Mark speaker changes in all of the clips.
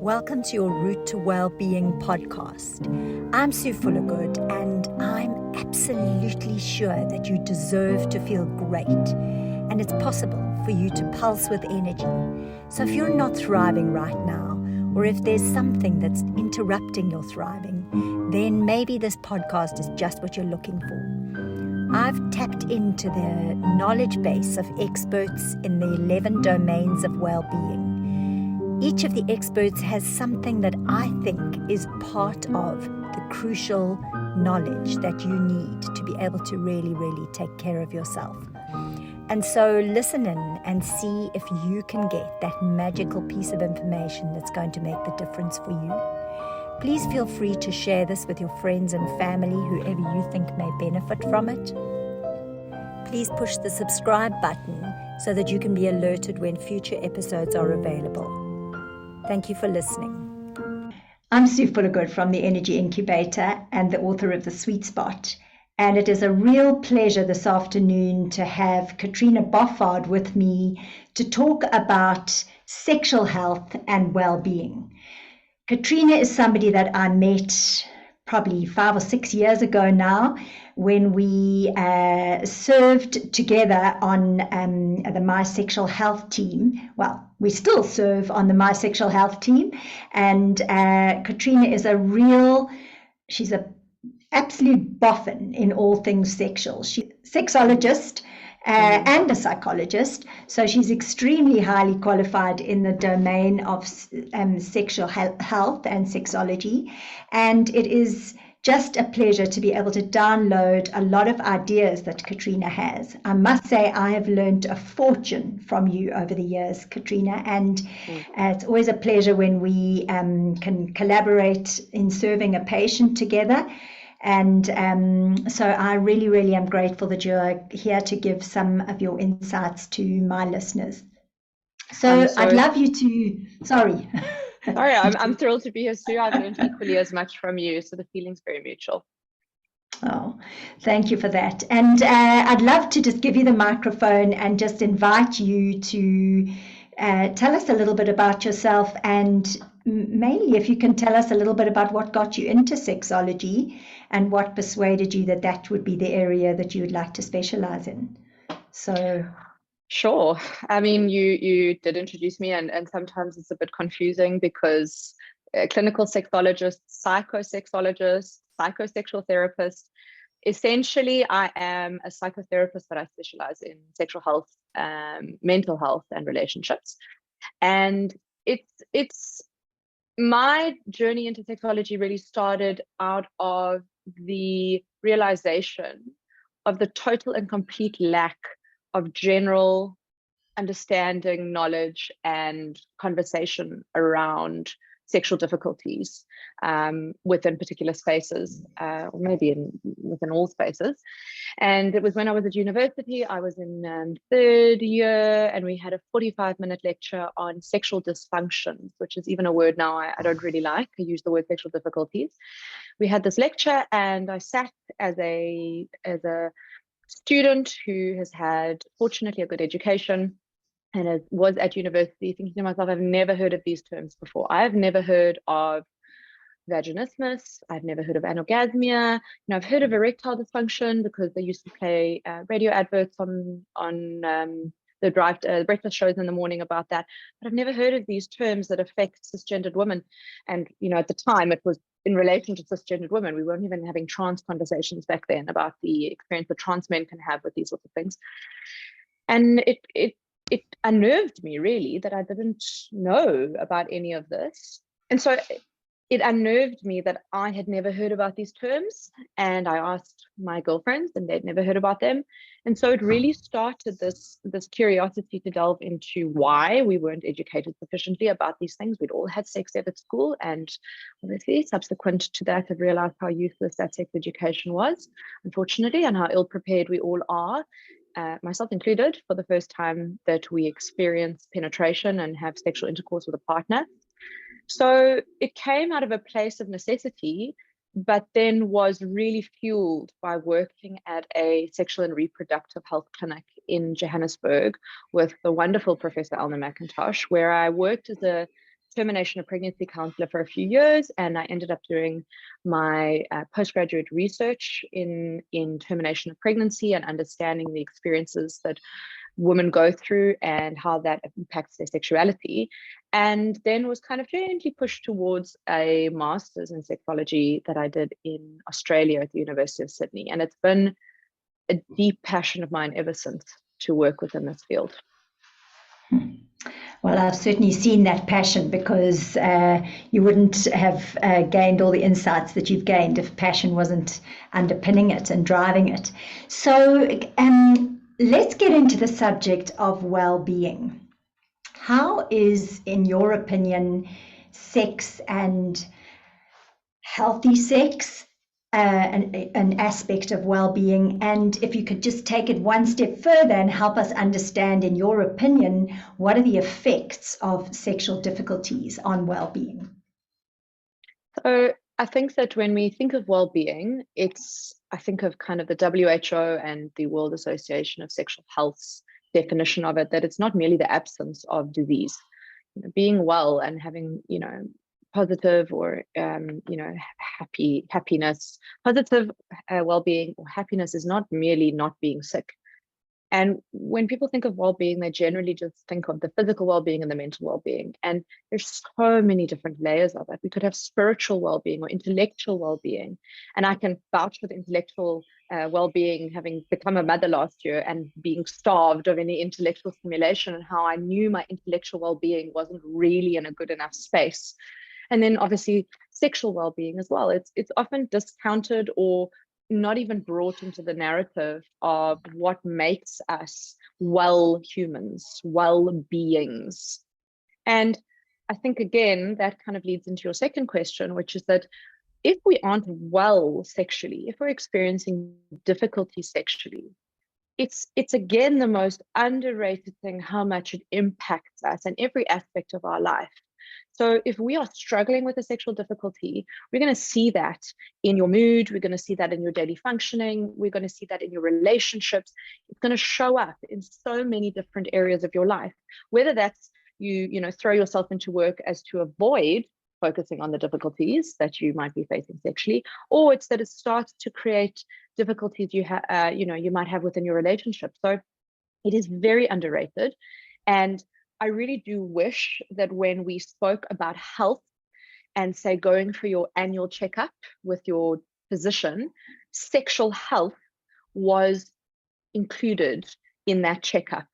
Speaker 1: Welcome to your Route to Wellbeing podcast. I'm Sue Fullergood, and I'm absolutely sure that you deserve to feel great, and it's possible for you to pulse with energy. So if you're not thriving right now, or if there's something that's interrupting your thriving, then maybe this podcast is just what you're looking for. I've tapped into the knowledge base of experts in the 11 domains of well-being. Each of the experts has something that I think is part of the crucial knowledge that you need to be able to really take care of yourself. And so listen in and see if you can get that magical piece of information that's going to make the difference for you. Please feel free to share this with your friends and family, whoever you think may benefit from it. Please push the subscribe button so that you can be alerted when future episodes are available. Thank you for listening. I'm Sue Fullergood from the Energy Incubator and the author of The Sweet Spot. And it is a real pleasure this afternoon to have Catriona Boffard with me to talk about sexual health and well-being. Catriona is somebody that I met probably 5 or 6 years ago now, when we served together on the My Sexual Health team. Well, we still serve on the My Sexual Health team, and Catriona is she's an absolute boffin in all things sexual. She's a sexologist and a psychologist, so she's extremely highly qualified in the domain of sexual health and sexology, and it is just a pleasure to be able to download a lot of ideas that Catriona has. I must say I have learned a fortune from you over the years, Catriona, and it's always a pleasure when we can collaborate in serving a patient together. And so I really am grateful that you're here to give some of your insights to my listeners. So I'd love you to, sorry,
Speaker 2: I'm thrilled to be here, Sue. I've learned equally as much from you, so the feeling's very mutual.
Speaker 1: Oh, thank you for that. And I'd love to just give you the microphone and just invite you to tell us a little bit about yourself, and mainly if you can tell us a little bit about what got you into sexology and what persuaded you that that would be the area that you would like to specialize in. So
Speaker 2: sure. I mean, you did introduce me, and sometimes it's a bit confusing because clinical sexologist, psychosexologist, psychosexual therapist. Essentially, I am a psychotherapist, but I specialize in sexual health, mental health, and relationships. And it's my journey into sexology really started out of the realization of the total and complete lack of general understanding, knowledge, and conversation around sexual difficulties within particular spaces, or maybe within all spaces. And it was when I was at university. I was in third year, and we had a 45-minute lecture on sexual dysfunctions, which is even a word now I don't really like. I use the word sexual difficulties. We had this lecture, and I sat as a student who has had, fortunately, a good education and was at university, thinking to myself, I've never heard of these terms before. I've never heard of vaginismus. I've never heard of anorgasmia. I've heard of erectile dysfunction because they used to play radio adverts on the breakfast shows in the morning about that. But I've never heard of these terms that affect cisgendered women. And at the time, it was in relation to cisgendered women. We weren't even having trans conversations back then about the experience that trans men can have with these sorts of things. And it unnerved me, really, that I didn't know about any of this. And so it unnerved me that I had never heard about these terms, and I asked my girlfriends, and they'd never heard about them. And so it really started this curiosity to delve into why we weren't educated sufficiently about these things. We'd all had sex ed at school, and obviously subsequent to that, I've realized how useless that sex education was, unfortunately, and how ill-prepared we all are, myself included, for the first time that we experience penetration and have sexual intercourse with a partner. So it came out of a place of necessity, but then was really fueled by working at a sexual and reproductive health clinic in Johannesburg with the wonderful Professor Elna McIntosh, where I worked as a termination of pregnancy counselor for a few years, and I ended up doing my postgraduate research in termination of pregnancy and understanding the experiences that women go through and how that impacts their sexuality. And then was kind of gently pushed towards a master's in sexology that I did in Australia at the University of Sydney. And it's been a deep passion of mine ever since to work within this field.
Speaker 1: Well, I've certainly seen that passion, because you wouldn't have gained all the insights that you've gained if passion wasn't underpinning it and driving it. So let's get into the subject of well-being. How is, in your opinion, sex and healthy sex an aspect of well-being? And if you could just take it one step further and help us understand, in your opinion, what are the effects of sexual difficulties on well-being?
Speaker 2: So I think that when we think of well-being, I think of kind of the WHO and the World Association of Sexual Health's definition of it, that it's not merely the absence of disease. Being well and having, positive or happiness, positive well-being or happiness is not merely not being sick. And when people think of well-being, they generally just think of the physical well-being and the mental well-being. And there's so many different layers of it. We could have spiritual well-being or intellectual well-being. And I can vouch for the intellectual well-being, having become a mother last year and being starved of any intellectual stimulation, and how I knew my intellectual well-being wasn't really in a good enough space. And then obviously sexual well-being as well. It's often discounted or not even brought into the narrative of what makes us well humans, well beings. And I think, again, that kind of leads into your second question, which is that if we aren't well sexually, if we're experiencing difficulty sexually, it's again the most underrated thing, how much it impacts us in every aspect of our life. So if we are struggling with a sexual difficulty, we're going to see that in your mood. We're going to see that in your daily functioning. We're going to see that in your relationships. It's going to show up in so many different areas of your life, whether that's you throw yourself into work as to avoid focusing on the difficulties that you might be facing sexually, or it's that it starts to create difficulties you might have within your relationship. So it is very underrated. And I really do wish that when we spoke about health and say going for your annual checkup with your physician, sexual health was included in that checkup.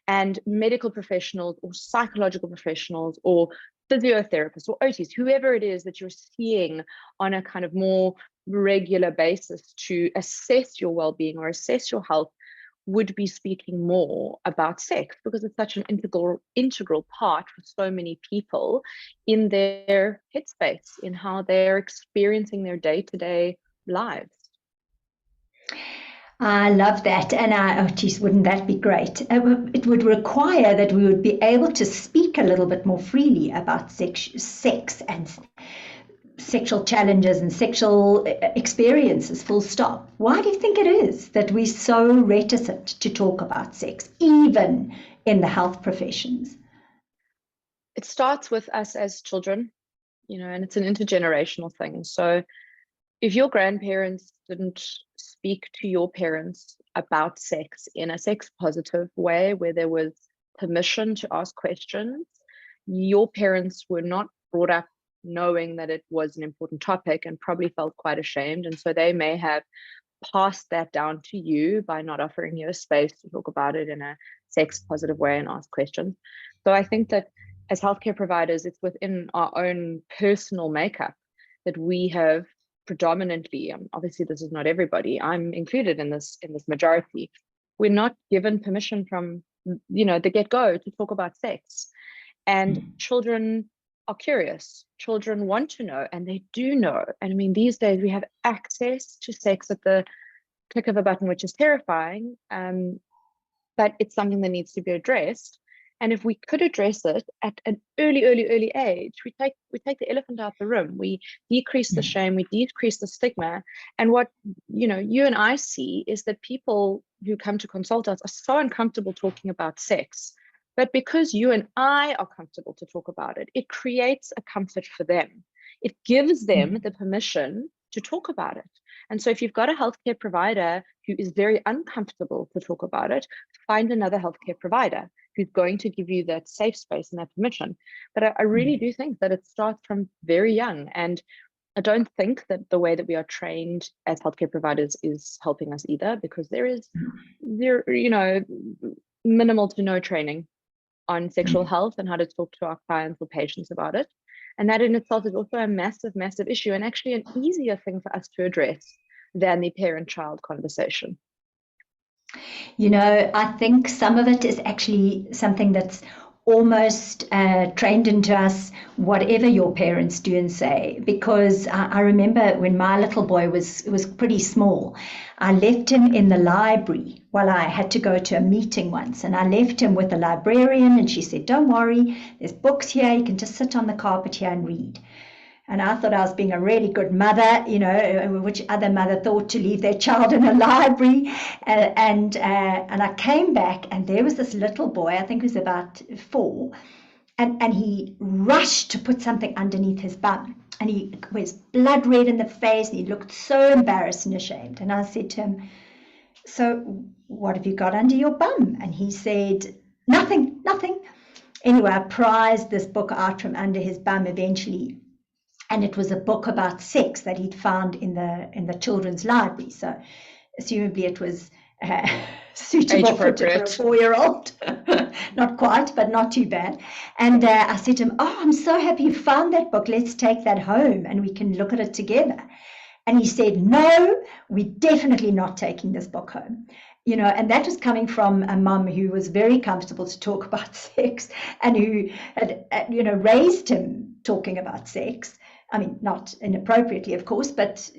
Speaker 2: And medical professionals or psychological professionals or physiotherapists or OTs, whoever it is that you're seeing on a kind of more regular basis to assess your well-being or assess your health, would be speaking more about sex, because it's such an integral part for so many people in their headspace, in how they're experiencing their day-to-day lives.
Speaker 1: I love that. And wouldn't that be great? It would require that we would be able to speak a little bit more freely about sex and sexual challenges and sexual experiences, full stop. Why do you think it is that we're so reticent to talk about sex, even in the health professions?
Speaker 2: It starts with us as children, and it's an intergenerational thing. So if your grandparents didn't speak to your parents about sex in a sex positive way, where there was permission to ask questions, your parents were not brought up knowing that it was an important topic and probably felt quite ashamed. And so they may have passed that down to you by not offering you a space to talk about it in a sex positive way and ask questions. So I think that as healthcare providers, it's within our own personal makeup that we have predominantly, obviously this is not everybody, I'm included in this majority, we're not given permission from the get-go to talk about sex. And children are curious. Children want to know, and they do know. And I mean, these days we have access to sex at the click of a button, which is terrifying, but it's something that needs to be addressed. And if we could address it at an early age, we take the elephant out the room. We decrease the shame, we decrease the stigma. And what you and I see is that people who come to consult us are so uncomfortable talking about sex But because you and I are comfortable to talk about it, it creates a comfort for them. It gives them the permission to talk about it. And so if you've got a healthcare provider who is very uncomfortable to talk about it, find another healthcare provider who's going to give you that safe space and that permission. But I really do think that it starts from very young. And I don't think that the way that we are trained as healthcare providers is helping us either, because there, minimal to no training on sexual health and how to talk to our clients or patients about it. And that in itself is also a massive, massive issue, and actually an easier thing for us to address than the parent-child conversation.
Speaker 1: I think some of it is actually something that's almost trained into us, whatever your parents do and say. Because I remember when my little boy was pretty small, I left him in the library while I had to go to a meeting once, and I left him with a librarian, and she said, "Don't worry, there's books here, you can just sit on the carpet here and read." And I thought I was being a really good mother, which other mother thought to leave their child in a library. And I came back, and there was this little boy, I think he was about 4, and he rushed to put something underneath his bum. And he was blood red in the face, and he looked so embarrassed and ashamed. And I said to him, "So what have you got under your bum?" And he said, "Nothing, nothing." Anyway, I prized this book out from under his bum eventually. And it was a book about sex that he'd found in the children's library. So, assumably, it was suitable for a 4-year-old. Not quite, but not too bad. And I said to him, "Oh, I'm so happy you found that book. Let's take that home and we can look at it together." And he said, "No, we're definitely not taking this book home." And that was coming from a mum who was very comfortable to talk about sex and who had, raised him talking about sex. I mean, not inappropriately, of course, but,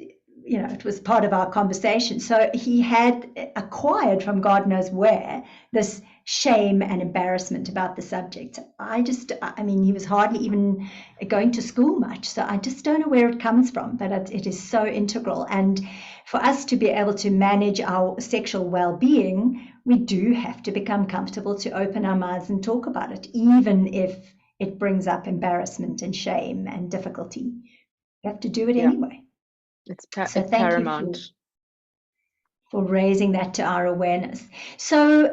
Speaker 1: it was part of our conversation. So he had acquired from God knows where this shame and embarrassment about the subject. He was hardly even going to school much. So I just don't know where it comes from, but it is so integral. And for us to be able to manage our sexual well-being, we do have to become comfortable to open our mouths and talk about it, even if it brings up embarrassment and shame and difficulty. You have to do it anyway.
Speaker 2: It's paramount.
Speaker 1: You for raising that to our awareness. So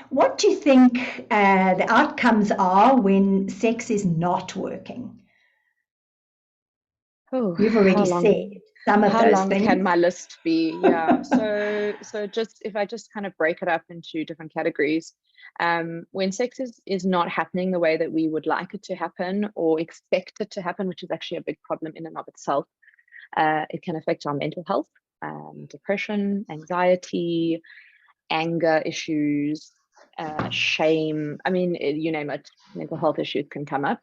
Speaker 1: what do you think the outcomes are when sex is not working? You've already said some of those things. How long
Speaker 2: can my list be? Yeah. So just if I just kind of break it up into different categories, when sex is not happening the way that we would like it to happen or expect it to happen, which is actually a big problem in and of itself, it can affect our mental health, depression, anxiety, anger issues, shame. I mean, you name it, mental health issues can come up.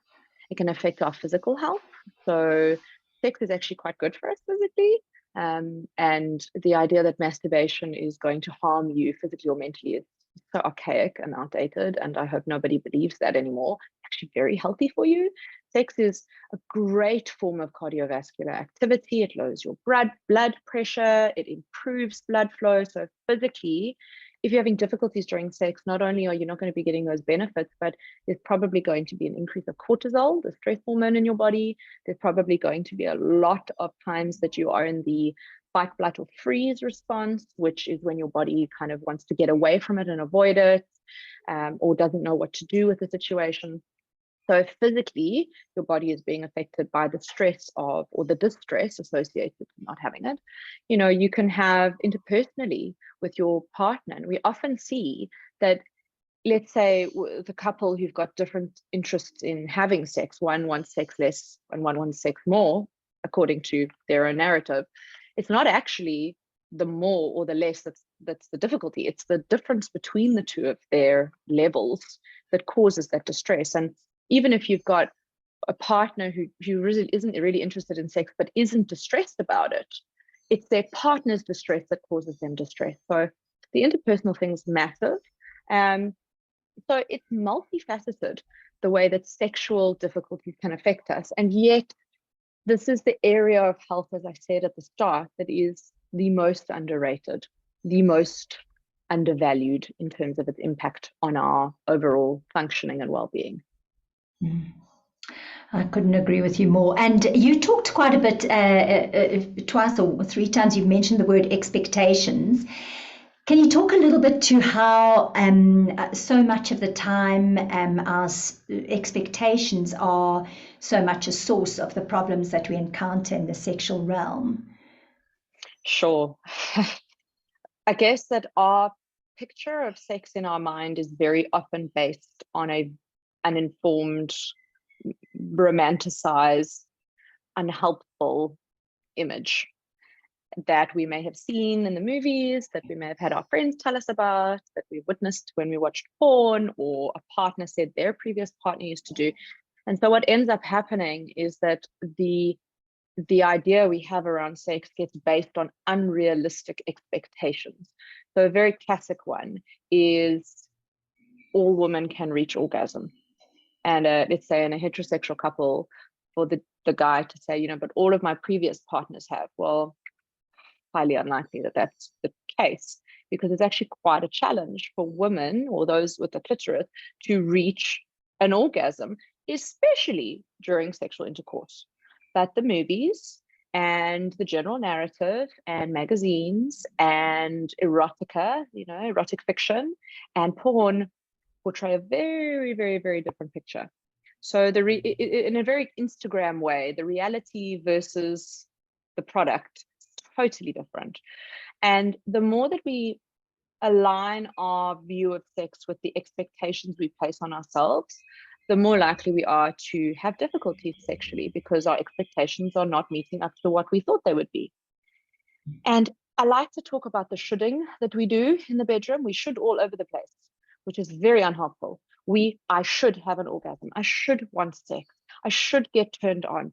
Speaker 2: It can affect our physical health. So sex is actually quite good for us physically. And the idea that masturbation is going to harm you physically or mentally is so archaic and outdated. And I hope nobody believes that anymore. Actually very healthy for you. Sex is a great form of cardiovascular activity. It lowers your blood pressure. It improves blood flow. So physically, if you're having difficulties during sex, not only are you not going to be getting those benefits, but there's probably going to be an increase of cortisol, the stress hormone in your body. There's probably going to be a lot of times that you are in the fight, flight, or freeze response, which is when your body kind of wants to get away from it and avoid it, or doesn't know what to do with the situation. So physically, your body is being affected by the stress of, or the distress associated with not having it. You can have interpersonally with your partner. And we often see that, let's say the couple who've got different interests in having sex, one wants sex less and one wants sex more, according to their own narrative. It's not actually the more or the less that's the difficulty. It's the difference between the two of their levels that causes that distress. And even if you've got a partner who really isn't really interested in sex but isn't distressed about it, it's their partner's distress that causes them distress. So the interpersonal thing is massive. So it's multifaceted, the way that sexual difficulties can affect us. And yet this is the area of health, as I said at the start, that is the most underrated, the most undervalued in terms of its impact on our overall functioning and well-being.
Speaker 3: I couldn't agree with you more. And you talked quite a bit, twice or three times you've mentioned the word expectations. Can you talk a little bit to how so much of the time our expectations are so much a source of the problems that we encounter in the sexual realm?
Speaker 2: Sure. I guess that our picture of sex in our mind is very often based on an uninformed, romanticized, unhelpful image that we may have seen in the movies, that we may have had our friends tell us about, that we witnessed when we watched porn, or a partner said their previous partner used to do. And so what ends up happening is that the idea we have around sex gets based on unrealistic expectations. So a very classic one is all women can reach orgasm. And let's say in a heterosexual couple, for the guy to say, but all of my previous partners have. Well, highly unlikely that that's the case, because it's actually quite a challenge for women or those with the clitoris to reach an orgasm, especially during sexual intercourse. But the movies and the general narrative and magazines and erotica, erotic fiction and porn portray a very, very, very different picture. So in a very Instagram way, the reality versus the product is totally different. And the more that we align our view of sex with the expectations we place on ourselves, the more likely we are to have difficulties sexually, because our expectations are not meeting up to what we thought they would be. And I like to talk about the shoulding that we do in the bedroom. We should all over the place, which is very unhelpful. I should have an orgasm. I should want sex. I should get turned on.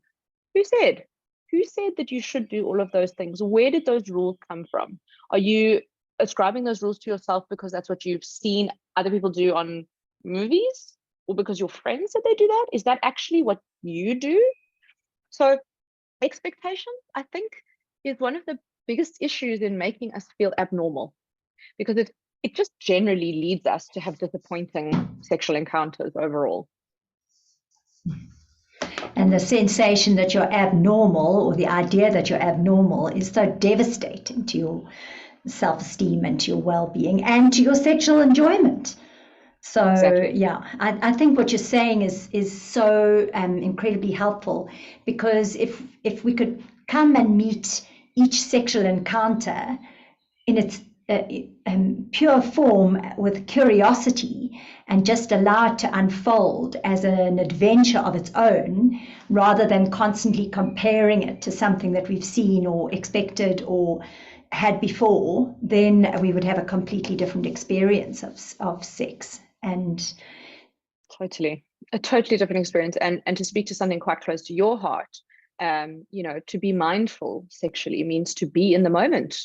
Speaker 2: Who said? Who said that you should do all of those things? Where did those rules come from? Are you ascribing those rules to yourself because that's what you've seen other people do on movies? Or because your friends said they do that? Is that actually what you do? So expectations, I think, is one of the biggest issues in making us feel abnormal, because it just generally leads us to have disappointing sexual encounters overall.
Speaker 3: And the sensation that you're abnormal, or the idea that you're abnormal, is so devastating to your self-esteem and to your well-being and to your sexual enjoyment. So exactly. Yeah, I think what you're saying is so incredibly helpful, because if we could come and meet each sexual encounter in its pure form with curiosity and just allow it to unfold as an adventure of its own, rather than constantly comparing it to something that we've seen or expected or had before, then we would have a completely different experience of sex. And
Speaker 2: a totally different experience. And to speak to something quite close to your heart, to be mindful sexually means to be in the moment,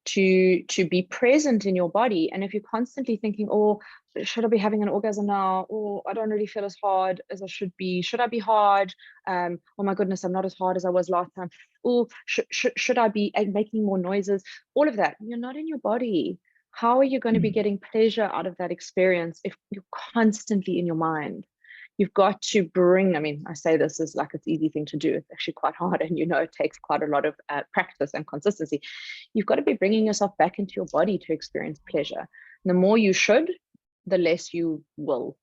Speaker 2: to be present in your body. And if you're constantly thinking, oh, should I be having an orgasm now? Or I don't really feel as hard as I should be. Should I be hard? Oh my goodness, I'm not as hard as I was last time. Oh, should I be making more noises? All of that. You're not in your body. How are you going to be getting pleasure out of that experience if you're constantly in your mind? You've got to bring, I say this is like it's an easy thing to do. It's actually quite hard, and it takes quite a lot of practice and consistency. You've got to be bringing yourself back into your body to experience pleasure. And the more you should, the less you will.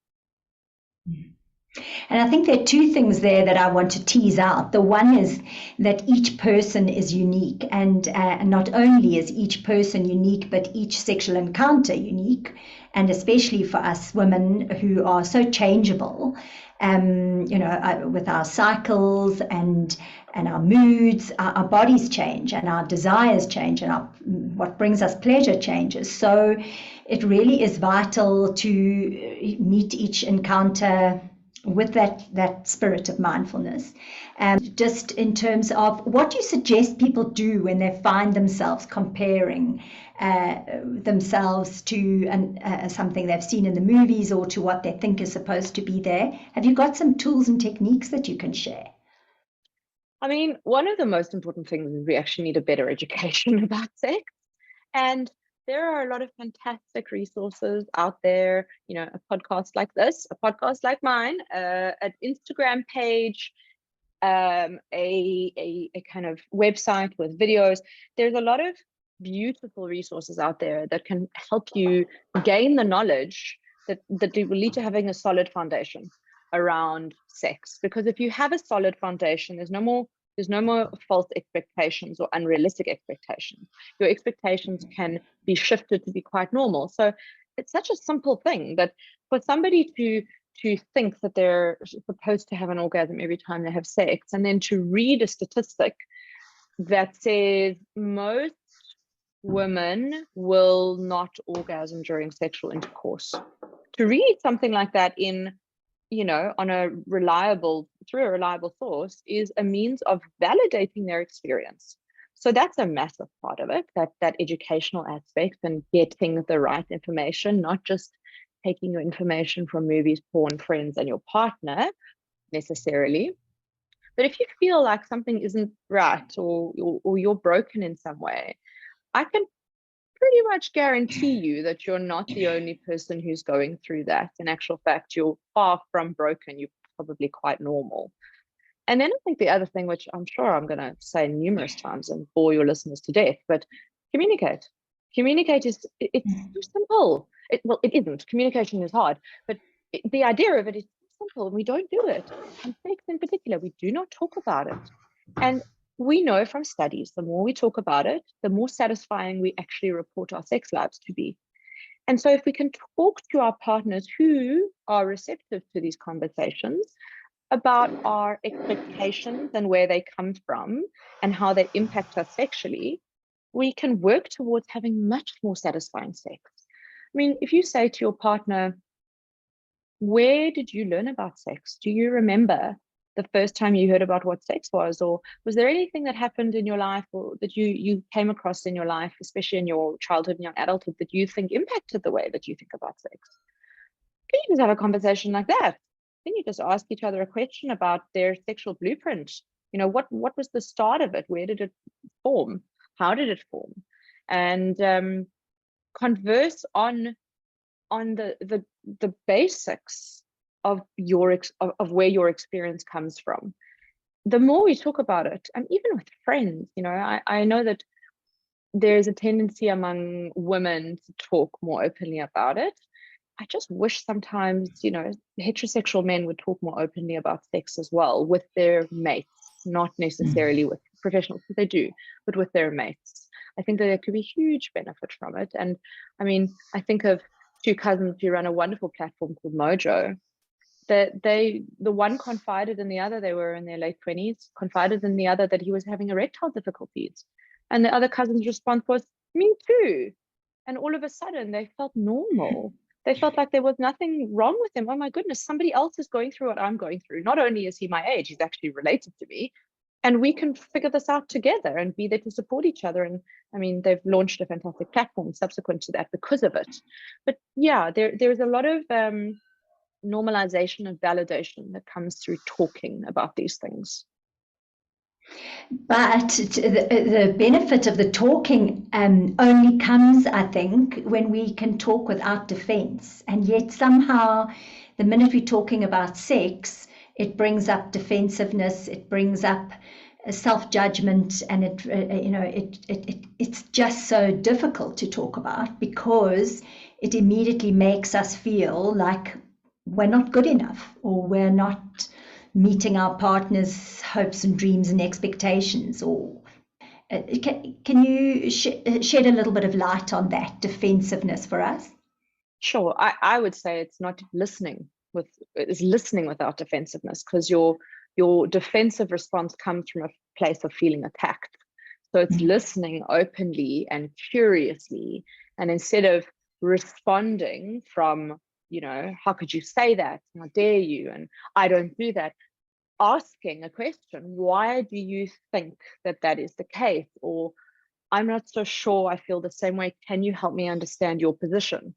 Speaker 3: And I think there are two things there that I want to tease out. The one is that each person is unique, and not only is each person unique, but each sexual encounter unique. And especially for us women who are so changeable, with our cycles and our moods, our bodies change and our desires change, and what brings us pleasure changes. So it really is vital to meet each encounter with that spirit of mindfulness. Just in terms of what you suggest people do when they find themselves comparing themselves to something they've seen in the movies or to what they think is supposed to be there. Have you got some tools and techniques that you can share?
Speaker 2: One of the most important things is we actually need a better education about sex. And there are a lot of fantastic resources out there, a podcast like this, a podcast like mine, an Instagram page, a kind of website with videos. There's a lot of beautiful resources out there that can help you gain the knowledge that will lead to having a solid foundation around sex. Because if you have a solid foundation, there's no more false expectations or unrealistic expectations. Your expectations can be shifted to be quite normal. So it's such a simple thing that for somebody to think that they're supposed to have an orgasm every time they have sex, and then to read a statistic that says most women will not orgasm during sexual intercourse. To read something like that through a reliable source is a means of validating their experience. So that's a massive part of it, that educational aspect and getting the right information, not just taking your information from movies, porn, friends, and your partner necessarily. But if you feel like something isn't right or you're broken in some way, I can pretty much guarantee you that you're not the only person who's going through that. In actual fact, you're far from broken. You're probably quite normal. And then I think the other thing, which I'm sure I'm going to say numerous times and bore your listeners to death, but communicate. Communicate it's too simple. It isn't. Communication is hard, but the idea of it is simple. We don't do it. And sex in particular, we do not talk about it. And we know from studies, the more we talk about it, the more satisfying we actually report our sex lives to be. And so if we can talk to our partners who are receptive to these conversations about our expectations and where they come from and how they impact us sexually, we can work towards having much more satisfying sex. I mean, if you say to your partner, where did you learn about sex? Do you remember the first time you heard about what sex was? Or was there anything that happened in your life or that you came across in your life, especially in your childhood and your adulthood, that you think impacted the way that you think about sex? Can you just have a conversation like that? Then you just ask each other a question about their sexual blueprint. What was the start of it? Where did it form? How did it form? And converse on the basics of where your experience comes from. The more we talk about it, and even with friends, I know that there's a tendency among women to talk more openly about it. I just wish sometimes, heterosexual men would talk more openly about sex as well with their mates, not necessarily with professionals, but they do, but with their mates. I think that there could be huge benefit from it. And I mean, I think of two cousins who run a wonderful platform called Mojo. That the one confided in the other, they were in their late 20s, confided in the other that he was having erectile difficulties. And the other cousin's response was, me too. And all of a sudden they felt normal. They felt like there was nothing wrong with them. Oh my goodness, somebody else is going through what I'm going through. Not only is he my age, he's actually related to me. And we can figure this out together and be there to support each other. And I mean, they've launched a fantastic platform subsequent to that because of it. But yeah, there's a lot of normalization and validation that comes through talking about these things.
Speaker 3: But the benefit of the talking only comes, I think, when we can talk without defense. And yet somehow, the minute we're talking about sex, it brings up defensiveness, it brings up self-judgment, and it's just so difficult to talk about because it immediately makes us feel like we're not good enough or we're not meeting our partner's hopes and dreams and expectations. Or can you shed a little bit of light on that defensiveness for us?
Speaker 2: Sure. I would say it's not listening it's listening without defensiveness, because your defensive response comes from a place of feeling attacked. So it's listening openly and curiously, and instead of responding from, how could you say that? How dare you? And I don't do that. Asking a question, why do you think that is the case? Or I'm not so sure, I feel the same way. Can you help me understand your position?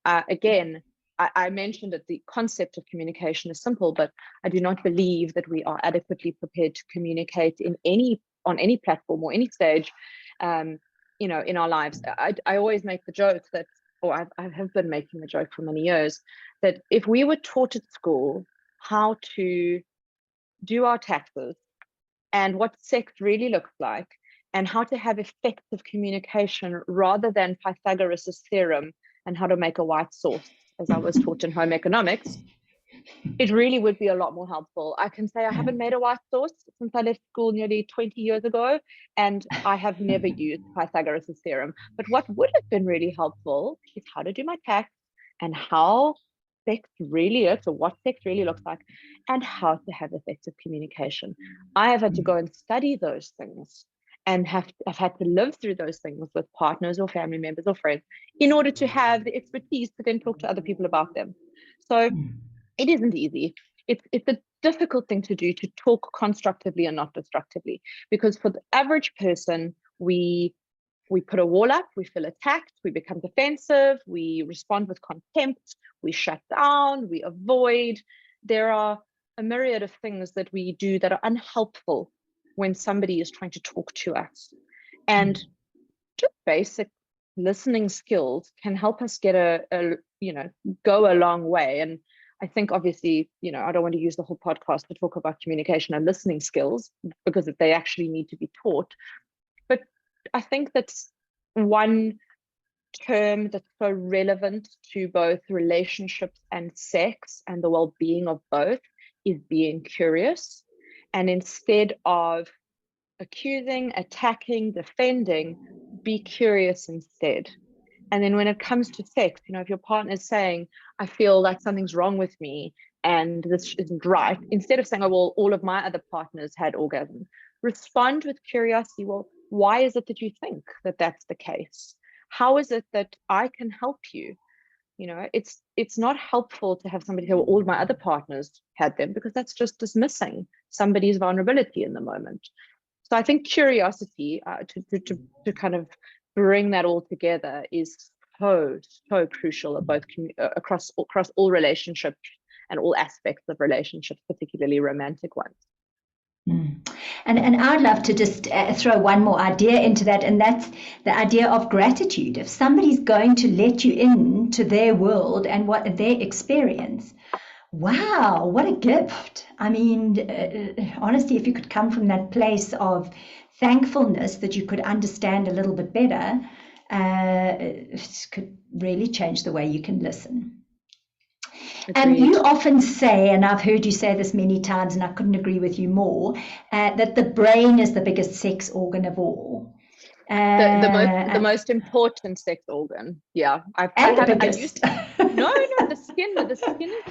Speaker 2: Again, I mentioned that the concept of communication is simple, but I do not believe that we are adequately prepared to communicate on any platform or any stage in our lives. I always make the joke that, or I have been making the joke for many years, that if we were taught at school how to do our taxes and what sex really looks like and how to have effective communication rather than Pythagoras' theorem and how to make a white sauce, as I was taught in home economics, it really would be a lot more helpful. I can say I haven't made a white sauce since I left school nearly 20 years ago, and I have never used Pythagoras' theorem. But what would have been really helpful is how to do my tax and how sex really is, or what sex really looks like, and how to have effective communication. I have had to go and study those things and I've had to live through those things with partners or family members or friends in order to have the expertise to then talk to other people about them. So it isn't easy. It's a difficult thing to do, to talk constructively and not destructively, because for the average person, we put a wall up, we feel attacked, we become defensive, we respond with contempt, we shut down, we avoid. There are a myriad of things that we do that are unhelpful when somebody is trying to talk to us. And just basic listening skills can help us get go a long way. And I think obviously, I don't want to use the whole podcast to talk about communication and listening skills because they actually need to be taught. But I think that's one term that's so relevant to both relationships and sex and the well-being of both is being curious. And instead of accusing, attacking, defending, be curious instead. And then when it comes to sex, if your partner is saying, I feel like something's wrong with me and this isn't right, instead of saying, oh, well, all of my other partners had orgasm, respond with curiosity. Well, why is it that you think that that's the case? How is it that I can help you? It's not helpful to have somebody say, well, all my other partners had them, because that's just dismissing somebody's vulnerability in the moment. So I think curiosity to kind of bring that all together is so crucial, both across all relationships and all aspects of relationships, particularly romantic ones.
Speaker 3: And I'd love to just throw one more idea into that, and that's the idea of gratitude. If somebody's going to let you into their world and what their experience, wow, what a gift. I mean, honestly, if you could come from that place of thankfulness that you could understand a little bit better, it could really change the way you can listen. You often say, and I've heard you say this many times, and I couldn't agree with you more, that the brain is the biggest sex organ of all.
Speaker 2: The most important sex organ. Yeah. No, the skin is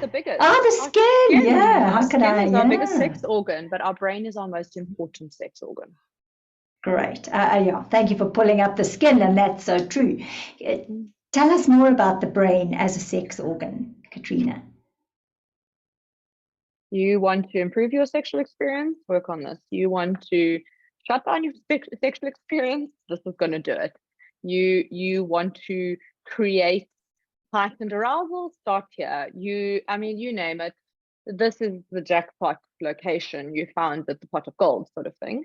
Speaker 2: the biggest.
Speaker 3: The skin, yeah. How can I?
Speaker 2: Our skin is our biggest sex organ, but our brain is our most important sex organ.
Speaker 3: Great. Thank you for pulling up the skin, and that's so true. Tell us more about the brain as a sex organ, Catriona.
Speaker 2: You want to improve your sexual experience? Work on this. You want to shut down your sexual experience? This is going to do it. You want to create heightened arousal? Start here. You name it. This is the jackpot location. You found at the pot of gold, sort of thing.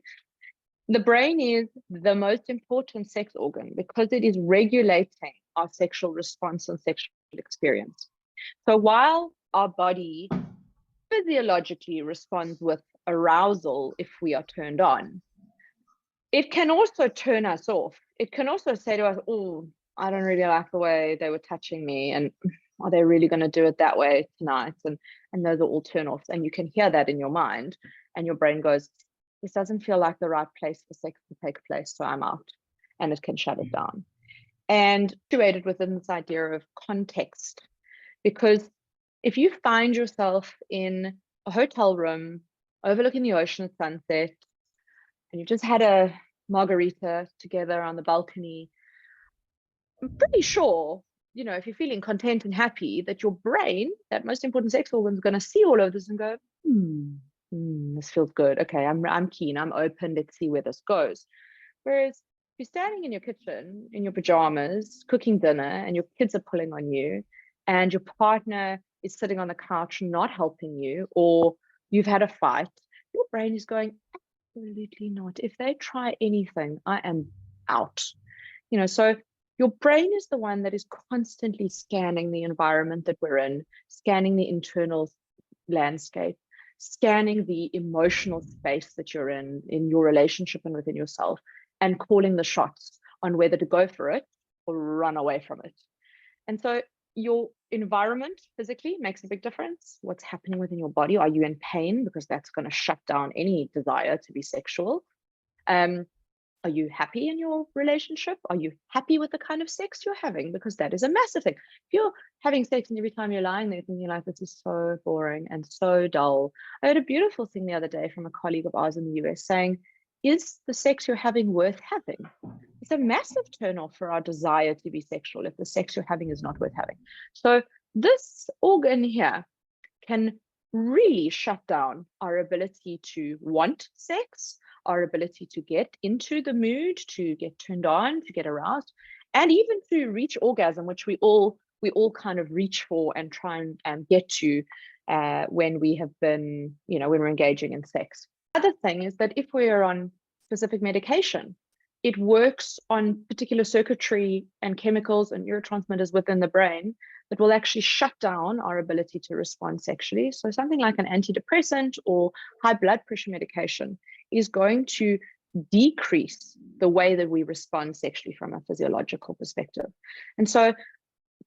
Speaker 2: The brain is the most important sex organ because it is regulating our sexual response and sexual experience. So while our body physiologically responds with arousal if we are turned on, it can also turn us off. It can also say to us, oh, I don't really like the way they were touching me, and are they really going to do it that way tonight? And those are all turn-offs, and you can hear that in your mind, and your brain goes, this doesn't feel like the right place for sex to take place, so I'm out, and it can shut it down. And situated within this idea of context, because if you find yourself in a hotel room overlooking the ocean at sunset, and you just had a margarita together on the balcony, I'm pretty sure, if you're feeling content and happy, that your brain, that most important sex organ, is going to see all of this and go, this feels good. Okay, I'm keen. I'm open. Let's see where this goes. Whereas if you're standing in your kitchen in your pajamas, cooking dinner, and your kids are pulling on you, and your partner is sitting on the couch not helping you, or you've had a fight, your brain is going, absolutely not. If they try anything, I am out. So your brain is the one that is constantly scanning the environment that we're in, scanning the internal landscape, scanning the emotional space that you're in your relationship and within yourself, and calling the shots on whether to go for it or run away from it. And so your environment physically makes a big difference. What's happening within your body? Are you in pain? Because that's going to shut down any desire to be sexual. Are you happy in your relationship? Are you happy with the kind of sex you're having? Because that is a massive thing. If you're having sex and every time you're lying there thinking like, this is so boring and so dull. I heard a beautiful thing the other day from a colleague of ours in the US saying, is the sex you're having worth having? It's a massive turnoff for our desire to be sexual if the sex you're having is not worth having. So this organ here can really shut down our ability to want sex, our ability to get into the mood, to get turned on, to get aroused, and even to reach orgasm, which we all kind of reach for and try and get to when we have been, when we're engaging in sex. Other thing is that if we are on specific medication, it works on particular circuitry and chemicals and neurotransmitters within the brain that will actually shut down our ability to respond sexually. So something like an antidepressant or high blood pressure medication is going to decrease the way that we respond sexually from a physiological perspective. And so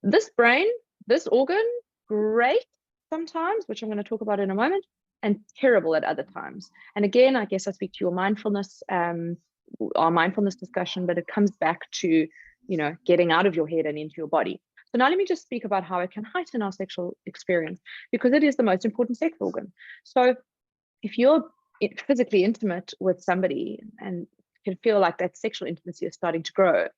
Speaker 2: this brain, this organ, great sometimes, which I'm going to talk about in a moment, and terrible at other times. And again, I guess I speak to your mindfulness, our mindfulness discussion, but it comes back to, getting out of your head and into your body. So now let me just speak about how it can heighten our sexual experience, because it is the most important sex organ. So if you're physically intimate with somebody and can feel like that sexual intimacy is starting to grow,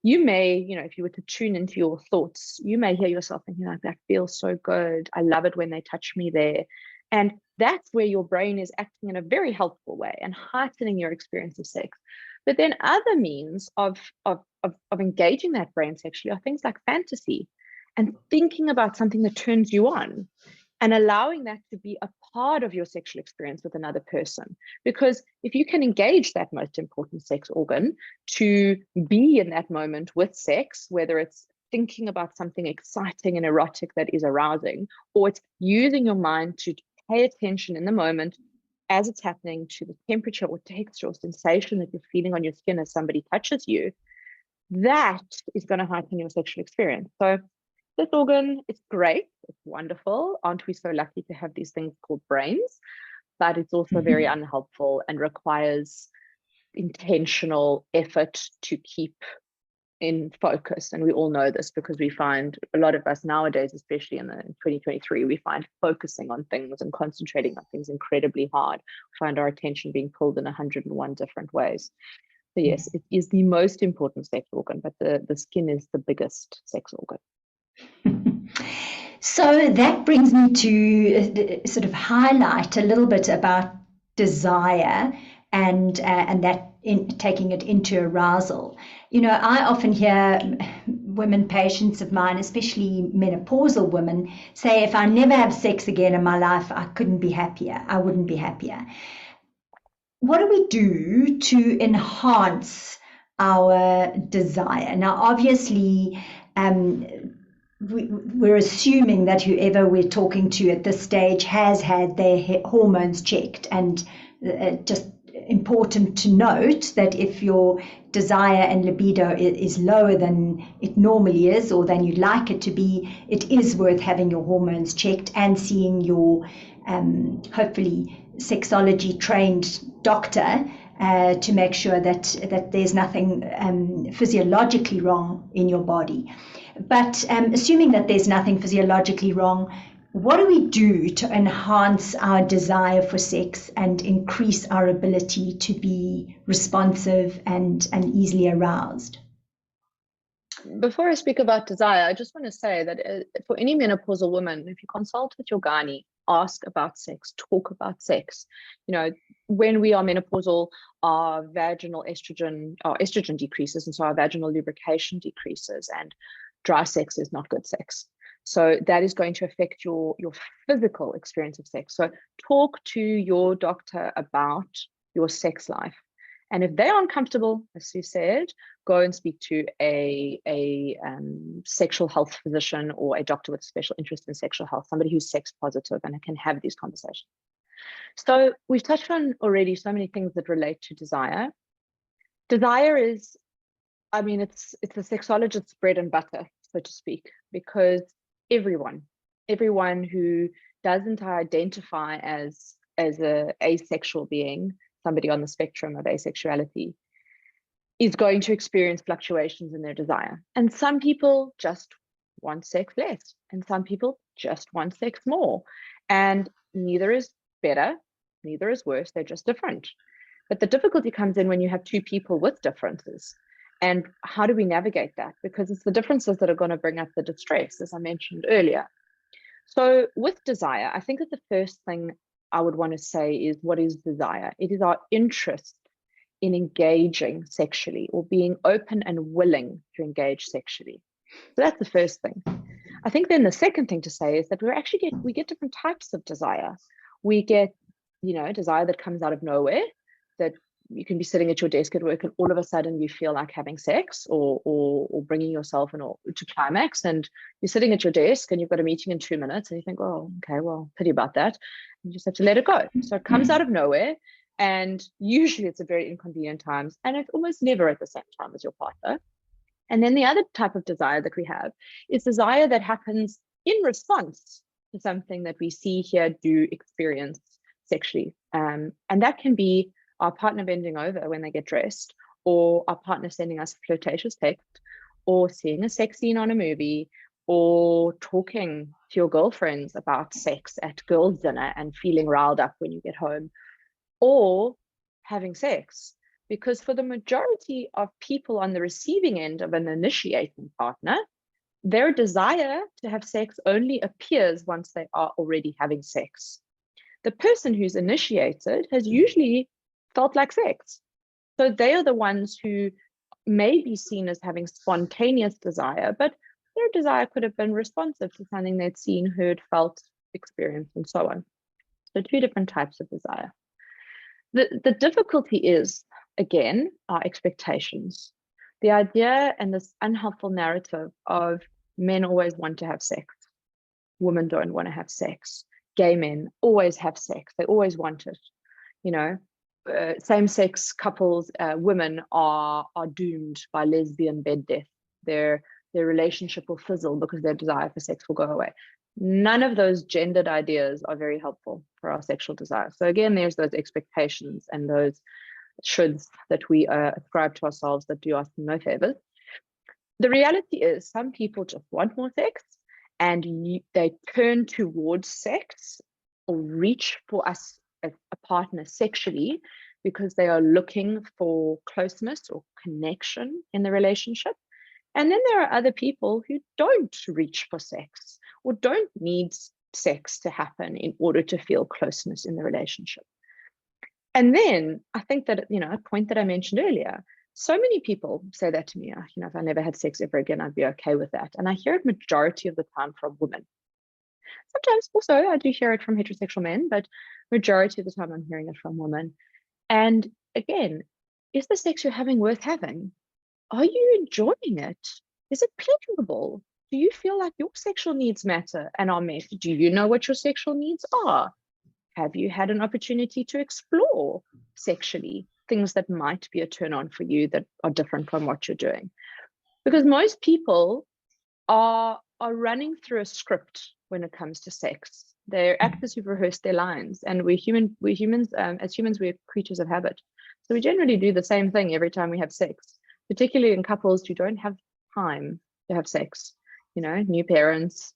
Speaker 2: you may, if you were to tune into your thoughts, you may hear yourself thinking like, that feels so good. I love it when they touch me there. And that's where your brain is acting in a very helpful way and heightening your experience of sex. But then other means of engaging that brain sexually are things like fantasy and thinking about something that turns you on and allowing that to be a part of your sexual experience with another person. Because if you can engage that most important sex organ to be in that moment with sex, whether it's thinking about something exciting and erotic that is arousing, or it's using your mind to pay attention in the moment as it's happening to the temperature or texture or sensation that you're feeling on your skin as somebody touches you, that is going to heighten your sexual experience. So this organ is great. It's wonderful. Aren't we so lucky to have these things called brains? But it's also very unhelpful and requires intentional effort to keep in focus. And we all know this because we find a lot of us nowadays, especially in 2023, we find focusing on things and concentrating on things incredibly hard. We find our attention being pulled in 101 different ways. So yes, it is the most important sex organ, but the skin is the biggest sex organ.
Speaker 3: So that brings me to sort of highlight a little bit about desire and that taking it into arousal. I often hear women patients of mine, especially menopausal women, say, if I never have sex again in my life, I couldn't be happier. I wouldn't be happier. What do we do to enhance our desire? Now, obviously, we're assuming that whoever we're talking to at this stage has had their hormones checked, and just important to note that if your desire and libido is lower than it normally is or than you'd like it to be, it is worth having your hormones checked and seeing your hopefully sexology trained doctor to make sure that there's nothing physiologically wrong in your body. But assuming that there's nothing physiologically wrong, what do we do to enhance our desire for sex and increase our ability to be responsive and easily aroused?
Speaker 2: Before I speak about desire, I just want to say that for any menopausal woman, if you consult with your gynae, ask about sex, talk about sex. When we are menopausal, our estrogen decreases, and so our vaginal lubrication decreases, and dry sex is not good sex. So that is going to affect your physical experience of sex. So talk to your doctor about your sex life And if they aren't comfortable, as Sue said, go and speak to a sexual health physician or a doctor with special interest in sexual health, somebody who's sex positive and can have these conversations. So we've touched on already so many things that relate to desire. Desire is, I mean, it's the sexologist's bread and butter, so to speak, because everyone who doesn't identify as a asexual being, somebody on the spectrum of asexuality, is going to experience fluctuations in their desire. And some people just want sex less, and some people just want sex more. And neither is better, neither is worse, they're just different. But the difficulty comes in when you have two people with differences. And how do we navigate that? Because it's the differences that are going to bring up the distress, as I mentioned earlier. So with desire, I think that the first thing I would want to say is, what is desire? It is our interest in engaging sexually, or being open and willing to engage sexually. So that's the first thing. I think then the second thing to say is that we get different types of desire. We get, desire that comes out of nowhere, that you can be sitting at your desk at work and all of a sudden you feel like having sex or bringing yourself to climax, and you're sitting at your desk and you've got a meeting in 2 minutes and you think, oh, okay, well, pity about that. You just have to let it go. So it comes out of nowhere, and usually it's at very inconvenient times, and it's almost never at the same time as your partner. And then the other type of desire that we have is desire that happens in response to something that we see, hear, do, experience sexually. And that can be our partner bending over when they get dressed, or our partner sending us a flirtatious text, or seeing a sex scene on a movie, or talking to your girlfriends about sex at girls' dinner and feeling riled up when you get home, or having sex. Because for the majority of people on the receiving end of an initiating partner, their desire to have sex only appears once they are already having sex. The person who's initiated has usually felt like sex. So they are the ones who may be seen as having spontaneous desire, but their desire could have been responsive to something they'd seen, heard, felt, experienced, and so on. So two different types of desire. The difficulty is, again, our expectations. The idea and this unhelpful narrative of men always want to have sex, women don't want to have sex, gay men always have sex, they always want it. Same-sex couples, women are doomed by lesbian bed death. Their relationship will fizzle because their desire for sex will go away. None of those gendered ideas are very helpful for our sexual desire. So again, there's those expectations and those shoulds that we ascribe to ourselves that do us no favors. The reality is some people just want more sex, and they turn towards sex or reach for us as a partner sexually because they are looking for closeness or connection in the relationship. And then there are other people who don't reach for sex or don't need sex to happen in order to feel closeness in the relationship. And then I think that, a point that I mentioned earlier, so many people say that to me, if I never had sex ever again, I'd be okay with that. And I hear it majority of the time from women. Sometimes also I do hear it from heterosexual men, but majority of the time I'm hearing it from women. And again, is the sex you're having worth having? Are you enjoying it? Is it pleasurable? Do you feel like your sexual needs matter and are met? Do you know what your sexual needs are? Have you had an opportunity to explore sexually things that might be a turn on for you that are different from what you're doing? Because most people are running through a script when it comes to sex. They're actors who've rehearsed their lines, and we're humans. As humans, we're creatures of habit. So we generally do the same thing every time we have sex, particularly in couples who don't have time to have sex. New parents,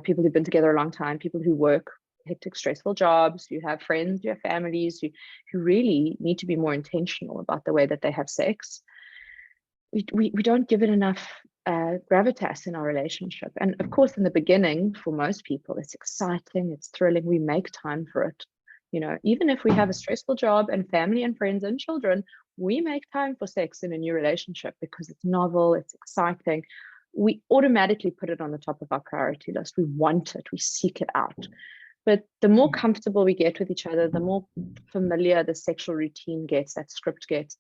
Speaker 2: people who've been together a long time, people who work hectic, stressful jobs, you have friends, you have families who really need to be more intentional about the way that they have sex. We don't give it enough gravitas in our relationship. And of course, in the beginning, for most people, it's exciting, it's thrilling, we make time for it. Even if we have a stressful job and family and friends and children, we make time for sex in a new relationship because it's novel, it's exciting. We automatically put it on the top of our priority list. We want it, we seek it out. But the more comfortable we get with each other, the more familiar the sexual routine gets, that script gets,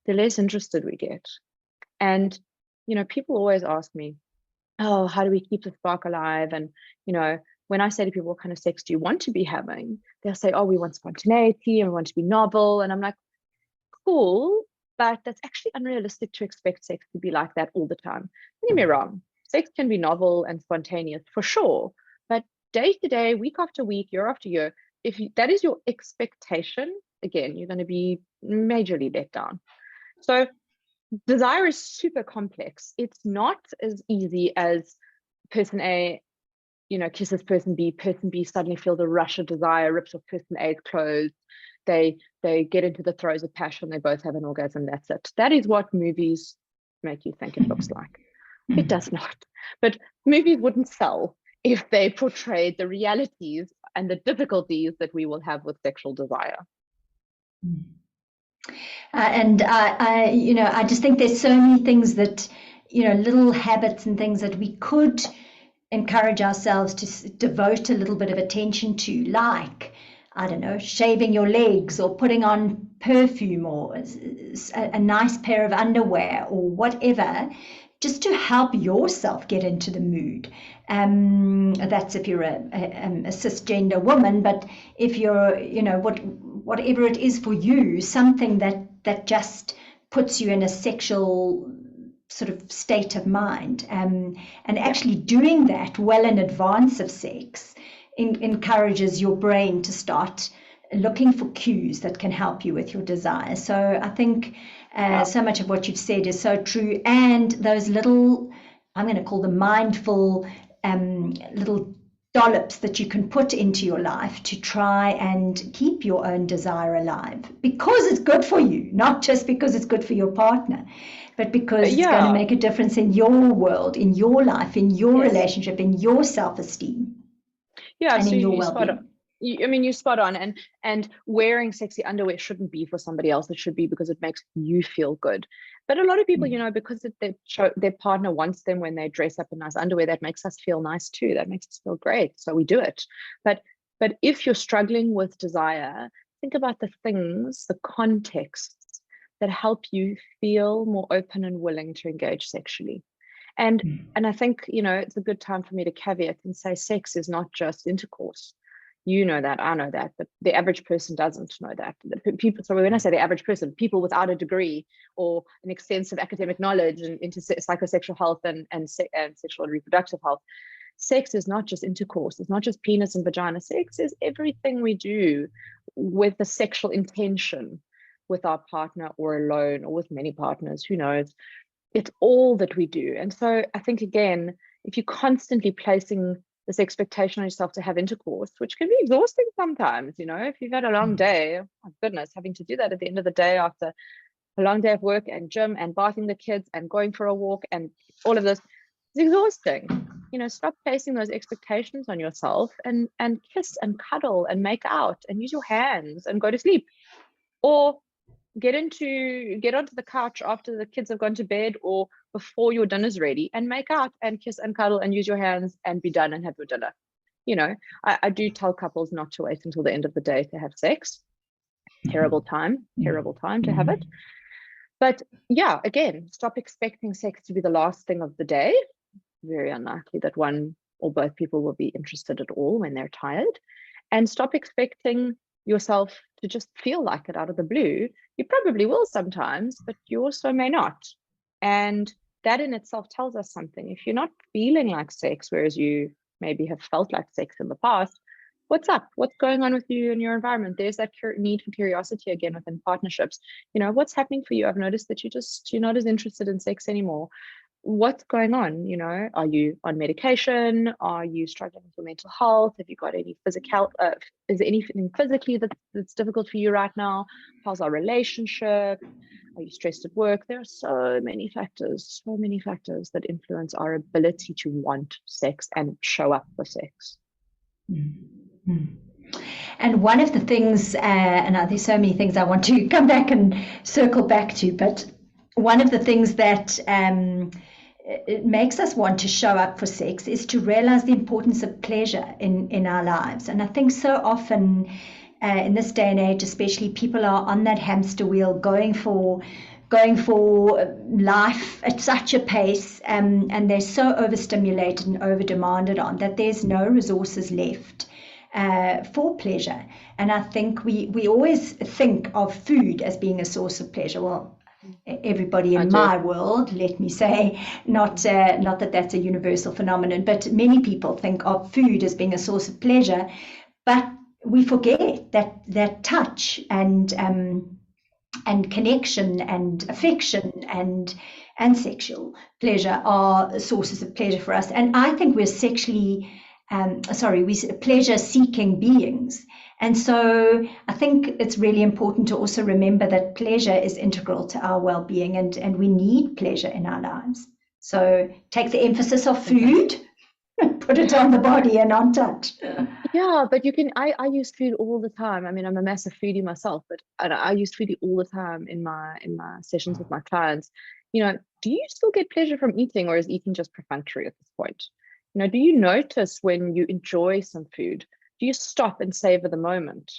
Speaker 2: the less interested we get. And, people always ask me, oh, how do we keep the spark alive? And, when I say to people, what kind of sex do you want to be having? They'll say, oh, we want spontaneity and we want to be novel. And I'm like, cool, but that's actually unrealistic to expect sex to be like that all the time. Don't get me wrong, sex can be novel and spontaneous for sure, but day to day, week after week, year after year, if that is your expectation, again, you're going to be majorly let down. So desire is super complex. It's not as easy as person A, kisses person B suddenly feels a rush of desire, rips off person A's clothes, they get into the throes of passion, they both have an orgasm, that's it. That is what movies make you think it looks like. It does not. But movies wouldn't sell if they portrayed the realities and the difficulties that we will have with sexual desire.
Speaker 3: And I just think there's so many things that, little habits and things that we could encourage ourselves to devote a little bit of attention to, like, I don't know, shaving your legs or putting on perfume or a nice pair of underwear or whatever, just to help yourself get into the mood. That's if you're a cisgender woman, but if you're, whatever it is for you, something that just puts you in a sexual sort of state of mind, and actually doing that well in advance of sex encourages your brain to start looking for cues that can help you with your desire. So I think so much of what you've said is so true, and those little, I'm going to call them mindful little dollops that you can put into your life to try and keep your own desire alive, because it's good for you, not just because it's good for your partner, but because it's going to make a difference in your world, in your life, in your relationship, in your self-esteem, and in your well-being.
Speaker 2: You're spot on. And wearing sexy underwear shouldn't be for somebody else. It should be because it makes you feel good. But a lot of people, because their partner wants them when they dress up in nice underwear, that makes us feel nice too. That makes us feel great. So we do it. But if you're struggling with desire, think about the things, the contexts that help you feel more open and willing to engage sexually. And I think, it's a good time for me to caveat and say sex is not just intercourse. You know that, I know that, but the average person doesn't know that. So when I say the average person, people without a degree or an extensive academic knowledge into psychosexual health and sexual and reproductive health, sex is not just intercourse. It's not just penis and vagina. Sex is everything we do with a sexual intention with our partner or alone or with many partners, who knows. It's all that we do. And so I think, again, if you're constantly placing this expectation on yourself to have intercourse, which can be exhausting sometimes, if you've had a long day, oh my goodness, having to do that at the end of the day after a long day of work and gym and bathing the kids and going for a walk and all of this, it's exhausting. Stop placing those expectations on yourself and kiss and cuddle and make out and use your hands and go to sleep, or get onto the couch after the kids have gone to bed or before your dinner's ready and make out and kiss and cuddle and use your hands and be done and have your dinner. I do tell couples not to wait until the end of the day to have sex. Terrible time to have it. But yeah, again, stop expecting sex to be the last thing of the day. Very unlikely that one or both people will be interested at all when they're tired. And stop expecting yourself to just feel like it out of the blue. You probably will sometimes, but you also may not. And that in itself tells us something. If you're not feeling like sex, whereas you maybe have felt like sex in the past, what's up? What's going on with you in your environment? There's that need for curiosity again within partnerships. What's happening for you? I've noticed that you're not as interested in sex anymore. What's going on? Are you on medication? Are you struggling with your mental health? Have you got any physical? Is there anything physically that's difficult for you right now? How's our relationship? Are you stressed at work? There are so many factors that influence our ability to want sex and show up for sex.
Speaker 3: And one of the things, and there's so many things I want to come back and circle back to, but one of the things that it makes us want to show up for sex is to realize the importance of pleasure in our lives. And I think so often in this day and age, especially, people are on that hamster wheel going for life at such a pace, and they're so overstimulated and overdemanded on that there's no resources left for pleasure. And I think we always think of food as being a source of pleasure. Well, everybody in my world, let me say, not that that's a universal phenomenon, but many people think of food as being a source of pleasure, but we forget that touch and connection and affection and sexual pleasure are sources of pleasure for us. And I think we're we're pleasure-seeking beings. And so I think it's really important to also remember that pleasure is integral to our well-being, and we need pleasure in our lives. So take the emphasis off food, put it on the body and on touch.
Speaker 2: Yeah, but I use food all the time. I mean, I'm a massive foodie myself, but I use foodie all the time in my sessions with my clients. Do you still get pleasure from eating, or is eating just perfunctory at this point? Do you notice when you enjoy some food? Do you stop and savor the moment?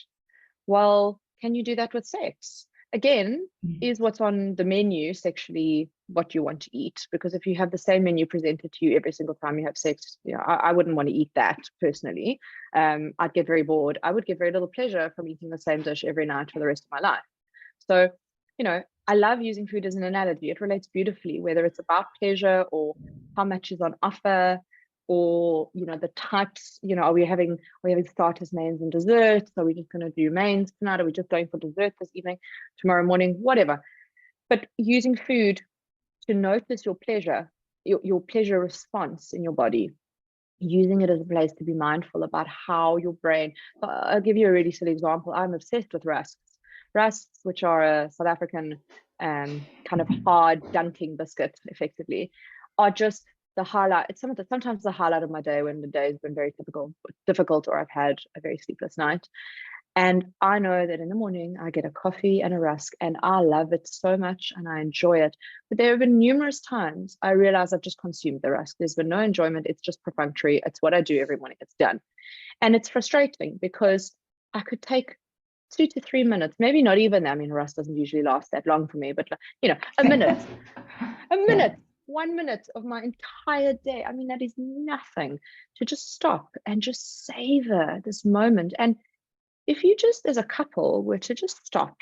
Speaker 2: Well, can you do that with sex? Again, is what's on the menu sexually what you want to eat? Because if you have the same menu presented to you every single time you have sex, I wouldn't want to eat that personally. I'd get very bored. I would get very little pleasure from eating the same dish every night for the rest of my life. So, I love using food as an analogy. It relates beautifully, whether it's about pleasure or how much is on offer, or the types. Are we having starters, mains, and desserts? Are we just going to do mains tonight? Are we just going for dessert this evening, tomorrow morning, whatever? But using food to notice your pleasure, your pleasure response in your body, using it as a place to be mindful about how your brain. I'll give you a really silly example. I'm obsessed with rusks. Rusks, which are a South African kind of hard dunking biscuit, effectively, are just the highlight. It's sometimes the highlight of my day when the day has been very difficult, or I've had a very sleepless night. And I know that in the morning I get a coffee and a rusk, and I love it so much and I enjoy it. But there have been numerous times I realize I've just consumed the rusk. There's been no enjoyment. It's just perfunctory. It's what I do every morning. It's done. And it's frustrating because I could take 2 to 3 minutes, maybe not even. I mean, rusk doesn't usually last that long for me, but a minute, 1 minute of my entire day. I mean, that is nothing, to just stop and just savor this moment. And if you just, as a couple, were to just stop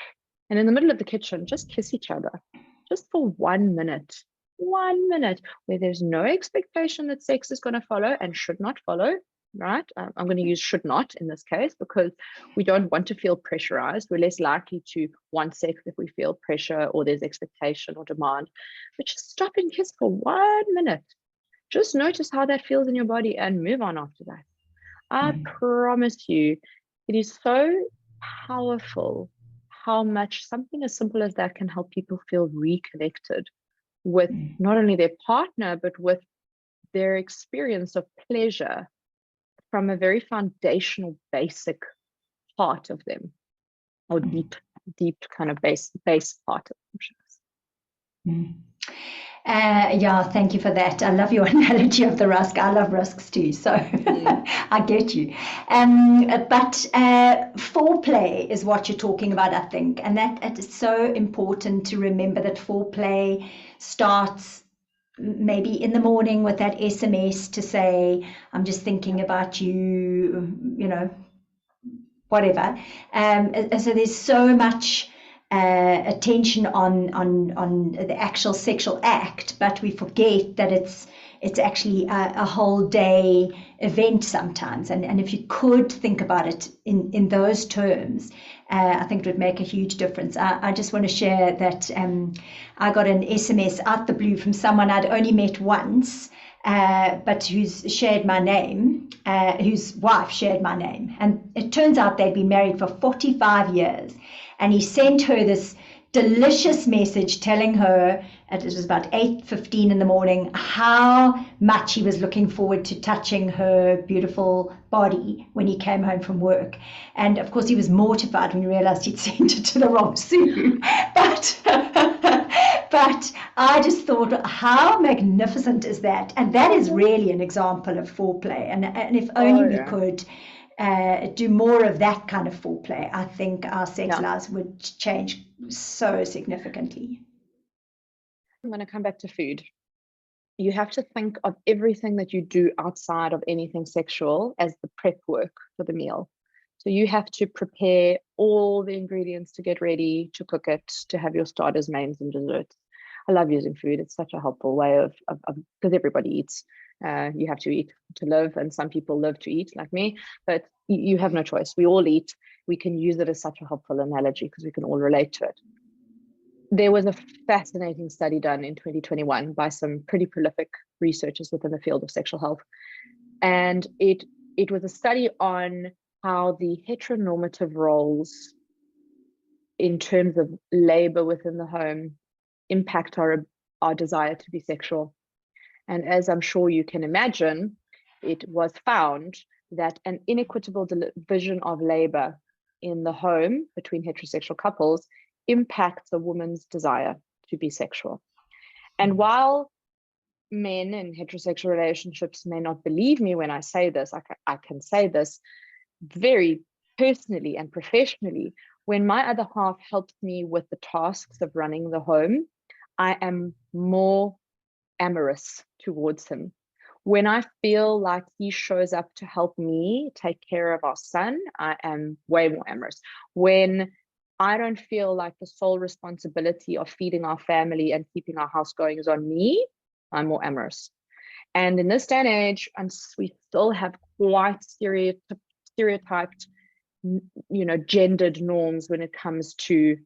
Speaker 2: and in the middle of the kitchen, just kiss each other, just for 1 minute, where there's no expectation that sex is going to follow and should not follow, right? I'm going to use should not in this case because we don't want to feel pressurized. We're less likely to want sex if we feel pressure or there's expectation or demand. But just stop and kiss for 1 minute. Just notice how that feels in your body and move on after that. I promise you, it is so powerful how much something as simple as that can help people feel reconnected with not only their partner, but with their experience of pleasure from a very foundational, basic part of them, or deep kind of base part of them.
Speaker 3: Thank you for that. I love your analogy of the rusk. I love rusks too, so I get you. But foreplay is what you're talking about, I think, and that it is so important to remember that foreplay starts maybe in the morning with that SMS to say, I'm just thinking about you, whatever. So there's so much attention on the actual sexual act, but we forget that it's actually a whole day event sometimes. And if you could think about it in those terms, I think it would make a huge difference. I just want to share that I got an SMS out the blue from someone I'd only met once, but who's shared my name, whose wife shared my name. And it turns out they'd been married for 45 years. And he sent her this delicious message telling her, it was about 8:15 in the morning, how much he was looking forward to touching her beautiful body when he came home from work. And of course he was mortified when he realized he'd sent it to the wrong Sue. But But I just thought, how magnificent is that? And that is really an example of foreplay. And if only we could do more of that kind of foreplay, I think our sex lives would change so significantly.
Speaker 2: I'm going to come back to food. You have to think of everything that you do outside of anything sexual as the prep work for the meal. So you have to prepare all the ingredients to get ready, to cook it, to have your starters, mains, and desserts. I love using food. It's such a helpful way of because everybody eats. You have to eat to live, and some people live to eat, like me, but you have no choice. We all eat. We can use it as such a helpful analogy because we can all relate to it. There was a fascinating study done in 2021 by some pretty prolific researchers within the field of sexual health. And it was a study on how the heteronormative roles in terms of labor within the home impact our desire to be sexual. And as I'm sure you can imagine, it was found that an inequitable division of labor in the home between heterosexual couples impacts a woman's desire to be sexual. And while men in heterosexual relationships may not believe me when I say this, I can say this very personally and professionally. When my other half helps me with the tasks of running the home, I am more amorous towards him. When I feel like he shows up to help me take care of our son, I am way more amorous. When I don't feel like the sole responsibility of feeding our family and keeping our house going is on me, I'm more amorous. And in this day and age, we still have quite stereotyped, gendered norms when it comes to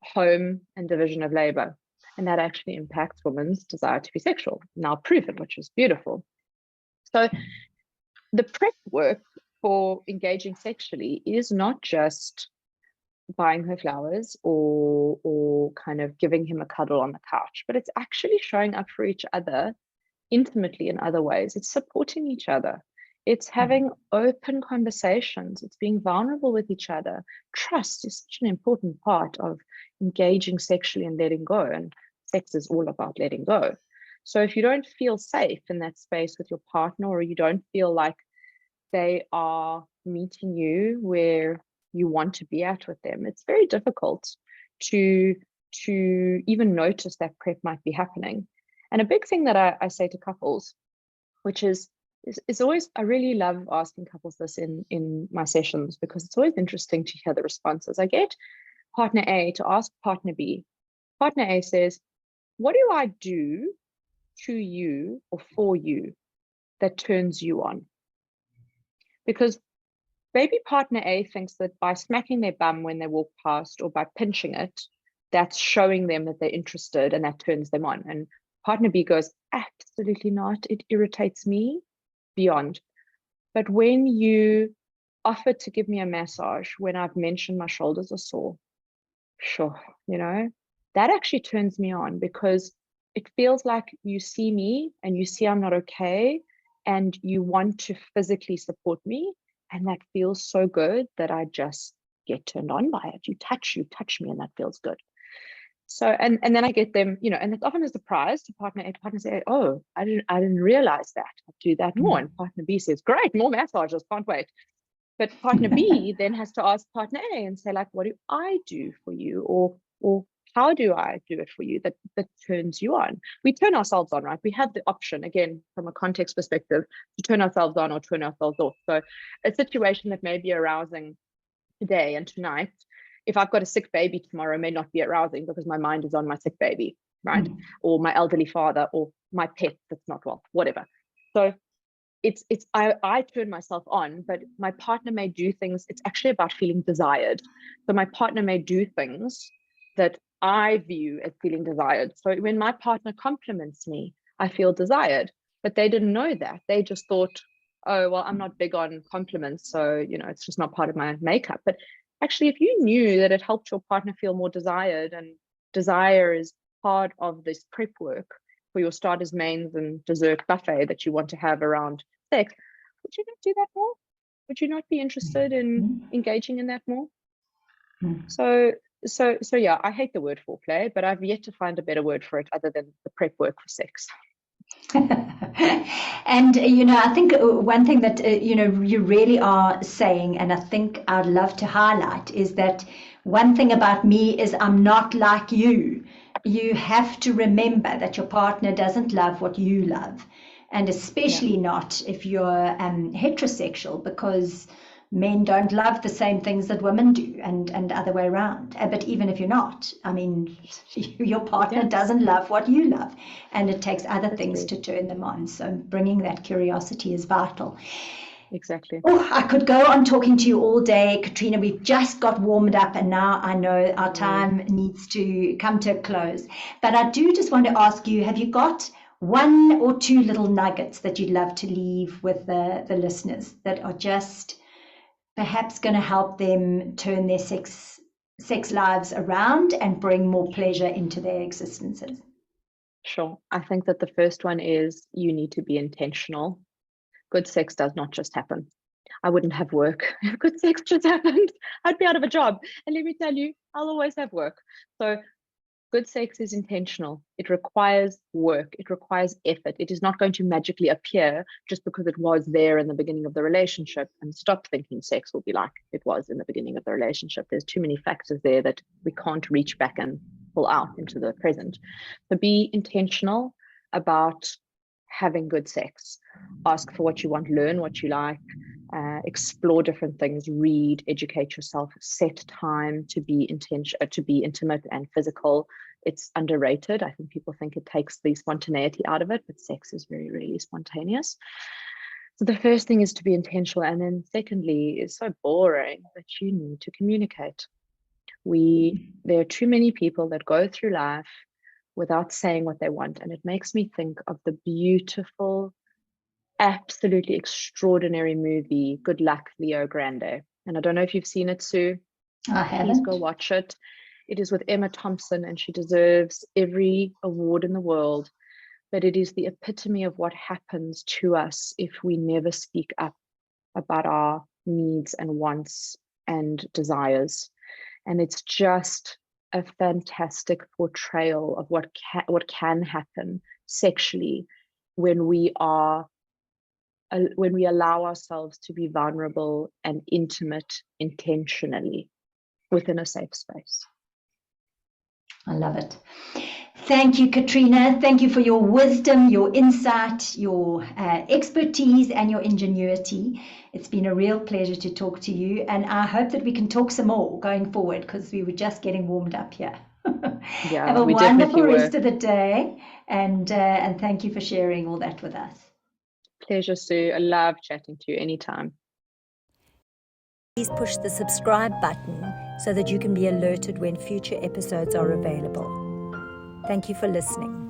Speaker 2: home and division of labor. And that actually impacts women's desire to be sexual. Now proven, which is beautiful. So the prep work for engaging sexually is not just buying her flowers or kind of giving him a cuddle on the couch, but it's actually showing up for each other intimately in other ways. It's supporting each other. It's having open conversations. It's being vulnerable with each other. Trust is such an important part of engaging sexually and letting go. And sex is all about letting go. So if you don't feel safe in that space with your partner, or you don't feel like they are meeting you where you want to be at with them, it's very difficult to even notice that prep might be happening. And a big thing that I say to couples, which is always, I really love asking couples this in my sessions, because it's always interesting to hear the responses. I get partner A to ask partner B. Partner A says, what do I do to you or for you that turns you on? Because maybe partner A thinks that by smacking their bum when they walk past, or by pinching it, that's showing them that they're interested and that turns them on. And partner B goes, absolutely not. It irritates me beyond. But when you offer to give me a massage when I've mentioned my shoulders are sore, sure, that actually turns me on, because it feels like you see me and you see I'm not okay, and you want to physically support me. And that feels so good that I just get turned on by it. You touch me, and that feels good. So, and then I get them, and it's often a surprise to partner A. Partner say, oh, I didn't realize that. I'll do that more. And partner B says, great, more massages, can't wait. But partner B then has to ask partner A and say, like, what do I do for you? Or how do I do it for you that turns you on? We turn ourselves on, right? We have the option, again, from a context perspective, to turn ourselves on or turn ourselves off. So a situation that may be arousing today and tonight, if I've got a sick baby tomorrow, may not be arousing because my mind is on my sick baby, right? Or my elderly father, or my pet that's not well, whatever. So I turn myself on, but my partner may do things. It's actually about feeling desired. So my partner may do things that I view as feeling desired. So when my partner compliments me, I feel desired, but they didn't know that. They just thought, oh, well, I'm not big on compliments, so, it's just not part of my makeup. But actually, if you knew that it helped your partner feel more desired, and desire is part of this prep work for your starters, mains, and dessert buffet that you want to have around sex, would you not do that more? Would you not be interested in engaging in that more? So So yeah, I hate the word foreplay, but I've yet to find a better word for it other than the prep work for sex.
Speaker 3: And, I think one thing that, you really are saying, and I think I'd love to highlight, is that one thing about me is I'm not like you. You have to remember that your partner doesn't love what you love, and especially not if you're heterosexual, because men don't love the same things that women do, and other way around. But even if you're not, I mean, your partner doesn't love what you love, and it takes other things to turn them on. So bringing that curiosity is vital.
Speaker 2: Exactly.
Speaker 3: Oh, I could go on talking to you all day, Catriona. We've just got warmed up, and now I know our time needs to come to a close. But I do just want to ask you, have you got one or two little nuggets that you'd love to leave with the listeners that are just perhaps going to help them turn their sex lives around and bring more pleasure into their existences?
Speaker 2: Sure. I think that the first one is you need to be intentional. Good sex does not just happen. I wouldn't have work if good sex just happened. I'd be out of a job. And let me tell you, I'll always have work. So good sex is intentional. It requires work. It requires effort. It is not going to magically appear just because it was there in the beginning of the relationship and stop thinking sex will be like it was in the beginning of the relationship. There's too many factors there that we can't reach back and pull out into the present. So be intentional about having good sex. Ask for what you want, learn what you like, explore different things, read, educate yourself, set time to be intimate and physical. It's underrated. I think people think it takes the spontaneity out of it, but sex is very rarely spontaneous. So the first thing is to be intentional. And then secondly, it's so boring that you need to communicate. There are too many people that go through life without saying what they want. And it makes me think of the beautiful, absolutely extraordinary movie, Good Luck, Leo Grande. And I don't know if you've seen it, Sue.
Speaker 3: I haven't.
Speaker 2: Please go watch it. It is with Emma Thompson, and she deserves every award in the world. But it is the epitome of what happens to us if we never speak up about our needs and wants and desires. And it's just a fantastic portrayal of what can happen sexually when we allow ourselves to be vulnerable and intimate intentionally within a safe space.
Speaker 3: I love it. Thank you, Catriona. Thank you for your wisdom, your insight, your expertise, and your ingenuity. It's been a real pleasure to talk to you, and I hope that we can talk some more going forward, because we were just getting warmed up here.
Speaker 2: Yeah,
Speaker 3: have a wonderful rest of the day, and thank you for sharing all that with us.
Speaker 2: Pleasure, Sue. I love chatting to you anytime.
Speaker 1: Please push the subscribe button so that you can be alerted when future episodes are available. Thank you for listening.